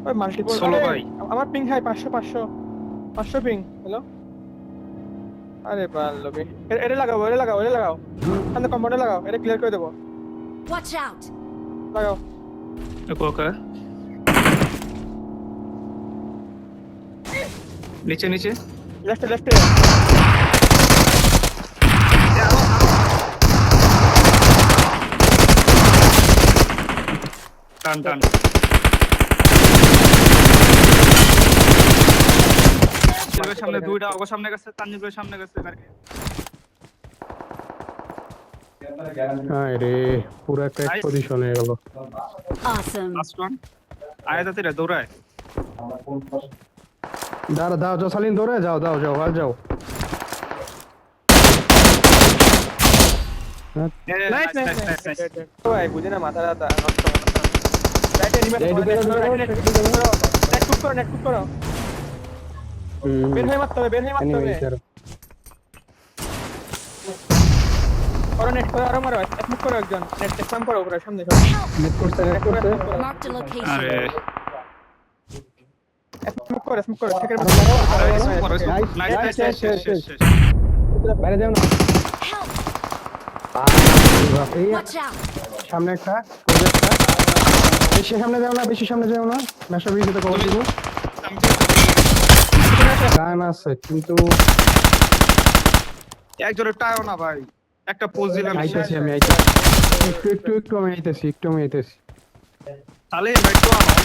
ওই মাল্টিপল ষোলো ভাই। আমার পিং হাই 500 500 500 পিং। হ্যালো আরে বাল্লবি এটা লাগাও এটা লাগাও সামনে কম্পাউন্ডে লাগাও, এটা ক্লিয়ার করে দেবো। Watch out! লাগাও। ওকে নিচে নিচে লেফটে লেফটে টান টান তানজিবের সামনে দুইটা ওগো সামনে গেছে, তানজিবের সামনে গেছে গাড়ি। হ্যাঁ রে, পুরো একটা এক্সপোজিশন হয়ে গেল। Awesome. লাস্ট ওয়ান আয়াতাতিরা দৌড়ায়। দাঁড়া দাও যাও সালিন, দৌড়ে যাও যাও যাও আর যাও। Nice nice nice. ভাই বুঝে না মাথা রাতা নষ্ট নষ্ট। রাইটে রিমেস এই ঢুকে করো, যাও, রাইটে ঢুকে যাও। নেট কুক করো নেট কুক করো। বের হয়ে মারতে হবে, বের হয়ে মারতে হবে। করো নেট করো, আরো মারো, স্মোক করো একজন, নেট স্প্যাম করো উপরে সামনে সব। নেট করতে নেট করতে। Marked a আরে location. স্মোক করো থেকে নাইস নাইস নাইস শেষ শেষ শেষ। বাইরে যাও না। Help! এই Watch out! সামনে একটা, ওই যে একটা। বেশি সামনে যাও না, বেশি সামনে যাও না। মেশা ভিডিওতে কল দিব। গান আছে কিন্তু একজনের টায়ও না ভাই, একটা পোজ দিলাম আইতেছি আমি আইতেছি। একটু আমি আইতেছি। তাহলে ভাই তো আমার